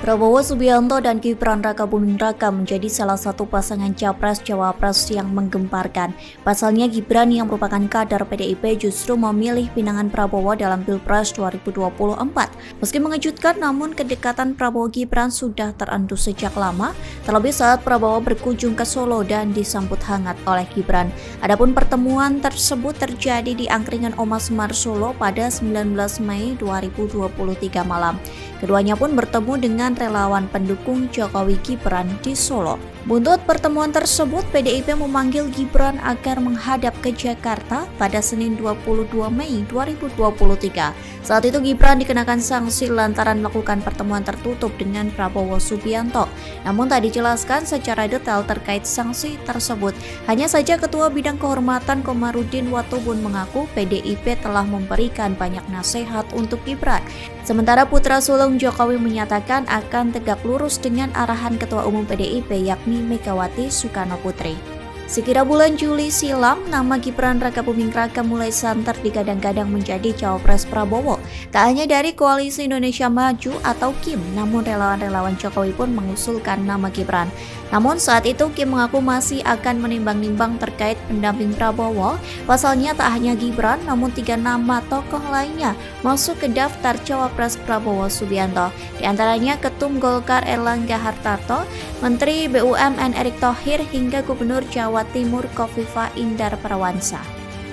Prabowo Subianto dan Gibran Rakabuming Raka menjadi salah satu pasangan Capres-Cawapres yang menggemparkan. Pasalnya Gibran yang merupakan kader PDIP justru memilih pinangan Prabowo dalam Pilpres 2024. Meski mengejutkan, namun kedekatan Prabowo-Gibran sudah terendus sejak lama, terlebih saat Prabowo berkunjung ke Solo dan disambut hangat oleh Gibran. Adapun pertemuan tersebut terjadi di Angkringan Oma Semar Solo pada 19 Mei 2023 malam. Keduanya pun bertemu dengan relawan pendukung Jokowi Gibran di Solo. Buntut pertemuan tersebut, PDIP memanggil Gibran agar menghadap ke Jakarta pada Senin 22 Mei 2023. Saat itu Gibran dikenakan sanksi lantaran melakukan pertemuan tertutup dengan Prabowo Subianto. Namun tak dijelaskan secara detail terkait sanksi tersebut. Hanya saja Ketua Bidang Kehormatan Komarudin Watubun mengaku PDIP telah memberikan banyak nasihat untuk Gibran. Sementara putra sulung Jokowi menyatakan akan tegak lurus dengan arahan Ketua Umum PDIP yakni Megawati Soekarnoputri. Sekira bulan Juli silam, nama Gibran Rakabuming Raka mulai santer digadang-gadang menjadi cawapres Prabowo. Tak hanya dari Koalisi Indonesia Maju atau KIM, namun relawan-relawan Jokowi pun mengusulkan nama Gibran. Namun saat itu Kim mengaku masih akan menimbang-nimbang terkait pendamping Prabowo. Pasalnya tak hanya Gibran, namun 3 nama tokoh lainnya masuk ke daftar cawapres Prabowo Subianto. Di antaranya Ketum Golkar Erlangga Hartarto, Menteri BUMN Erick Thohir hingga Gubernur Jawa Timur Kofifa Indar Parawansa.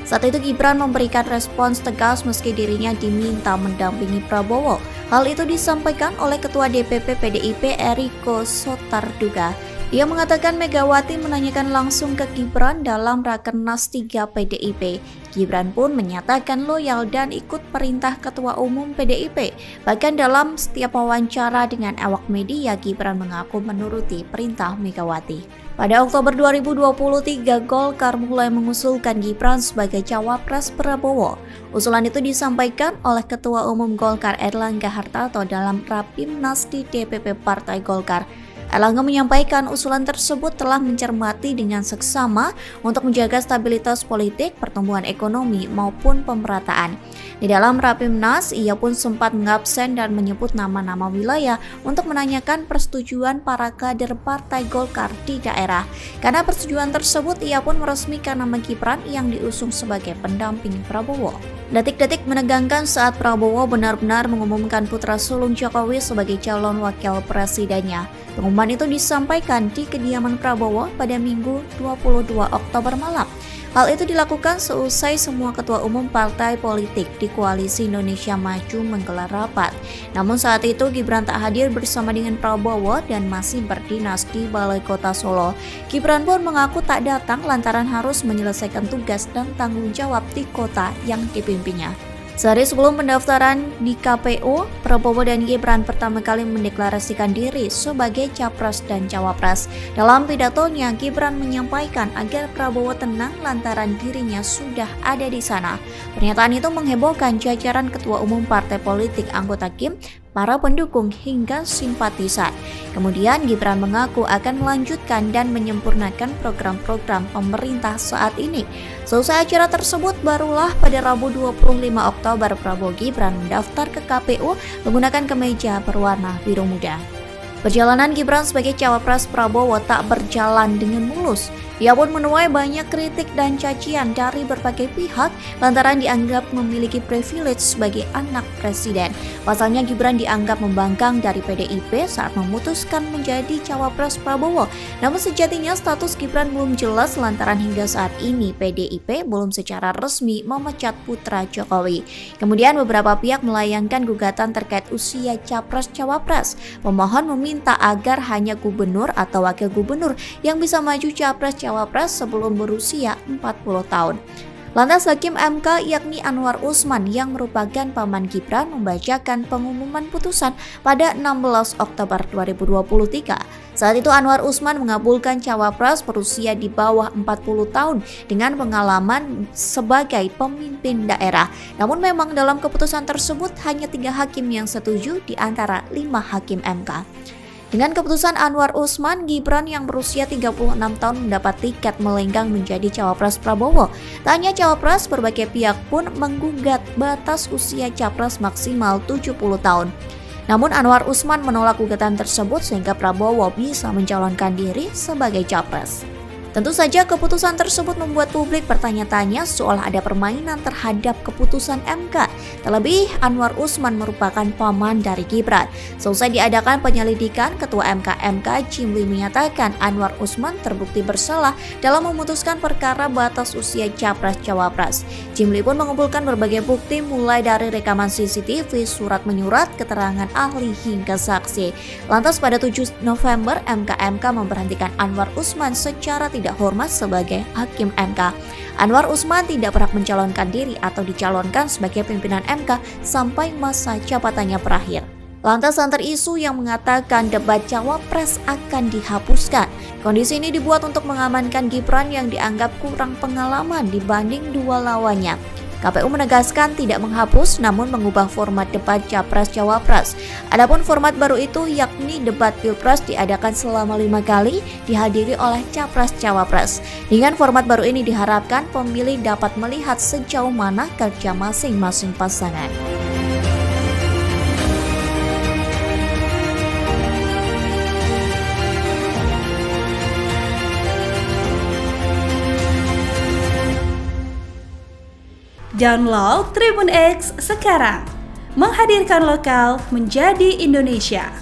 Saat itu Gibran memberikan respons tegas meski dirinya diminta mendampingi Prabowo. Hal itu disampaikan oleh Ketua DPP PDIP Eriko Sotarduga. Ia mengatakan Megawati menanyakan langsung ke Gibran dalam Rakernas 3 PDIP. Gibran pun menyatakan loyal dan ikut perintah Ketua Umum PDIP. Bahkan dalam setiap wawancara dengan awak media, Gibran mengaku menuruti perintah Megawati. Pada Oktober 2023, Golkar mulai mengusulkan Gibran sebagai cawapres Prabowo. Usulan itu disampaikan oleh Ketua Umum Golkar Erlangga Hartarto dalam Rapimnas di DPP Partai Golkar. Erlangga menyampaikan usulan tersebut telah mencermati dengan seksama untuk menjaga stabilitas politik, pertumbuhan ekonomi, maupun pemerataan. Di dalam Rapimnas, ia pun sempat mengabsen dan menyebut nama-nama wilayah untuk menanyakan persetujuan para kader Partai Golkar di daerah. Karena persetujuan tersebut, ia pun meresmikan nama Gibran yang diusung sebagai pendamping Prabowo. Detik-detik menegangkan saat Prabowo benar-benar mengumumkan putra sulung Jokowi sebagai calon wakil presidennya. Pengumuman itu disampaikan di kediaman Prabowo pada Minggu 22 Oktober malam. Hal itu dilakukan seusai semua ketua umum partai politik di Koalisi Indonesia Maju menggelar rapat. Namun saat itu Gibran tak hadir bersama dengan Prabowo dan masih berdinas di Balai Kota Solo. Gibran pun mengaku tak datang lantaran harus menyelesaikan tugas dan tanggung jawab di kota yang dipimpinnya. Sehari sebelum pendaftaran di KPU, Prabowo dan Gibran pertama kali mendeklarasikan diri sebagai capres dan cawapres. Dalam pidatonya, Gibran menyampaikan agar Prabowo tenang lantaran dirinya sudah ada di sana. Pernyataan itu menghebohkan jajaran ketua umum partai politik anggota KIM, para pendukung hingga simpatisan. Kemudian Gibran mengaku akan melanjutkan dan menyempurnakan program-program pemerintah saat ini. Selesai acara tersebut, barulah pada Rabu 25 Oktober Prabowo Gibran mendaftar ke KPU menggunakan kemeja berwarna biru muda. Perjalanan Gibran sebagai cawapres Prabowo tak berjalan dengan mulus. Ia pun menuai banyak kritik dan cacian dari berbagai pihak lantaran dianggap memiliki privilege sebagai anak presiden. Pasalnya Gibran dianggap membangkang dari PDIP saat memutuskan menjadi cawapres Prabowo. Namun sejatinya status Gibran belum jelas lantaran hingga saat ini PDIP belum secara resmi memecat putra Jokowi. Kemudian beberapa pihak melayangkan gugatan terkait usia capres-cawapres. Pemohon meminta agar hanya gubernur atau wakil gubernur yang bisa maju capres-cawapres sebelum berusia 40 tahun. Lantas Hakim MK yakni Anwar Usman yang merupakan paman Gibran membacakan pengumuman putusan pada 16 Oktober 2023. Saat itu Anwar Usman mengabulkan cawapres berusia di bawah 40 tahun dengan pengalaman sebagai pemimpin daerah. Namun memang dalam keputusan tersebut hanya 3 hakim yang setuju di antara 5 hakim MK. Dengan keputusan Anwar Usman, Gibran yang berusia 36 tahun mendapat tiket melenggang menjadi cawapres Prabowo. Tak hanya cawapres, berbagai pihak pun menggugat batas usia capres maksimal 70 tahun. Namun Anwar Usman menolak gugatan tersebut sehingga Prabowo bisa mencalonkan diri sebagai capres. Tentu saja keputusan tersebut membuat publik bertanya-tanya seolah ada permainan terhadap keputusan MK. Terlebih Anwar Usman merupakan paman dari Gibran. Selesai diadakan penyelidikan, Ketua MK Jimli menyatakan Anwar Usman terbukti bersalah dalam memutuskan perkara batas usia capres-cawapres. Jimli pun mengumpulkan berbagai bukti mulai dari rekaman CCTV, surat menyurat, keterangan ahli hingga saksi. Lantas pada 7 November MK memberhentikan Anwar Usman secara tidak hormat sebagai hakim MK. Anwar Usman tidak berhak mencalonkan diri atau dicalonkan sebagai pimpinan MK sampai masa jabatannya berakhir. Lantas santer isu yang mengatakan debat cawapres akan dihapuskan. Kondisi ini dibuat untuk mengamankan Gibran yang dianggap kurang pengalaman dibanding dua lawannya. KPU menegaskan tidak menghapus namun mengubah format debat capres-cawapres. Adapun format baru itu yakni debat pilpres diadakan selama 5 kali dihadiri oleh capres-cawapres. Dengan format baru ini diharapkan pemilih dapat melihat sejauh mana kerja masing-masing pasangan. Download Tribun X sekarang, menghadirkan lokal menjadi Indonesia.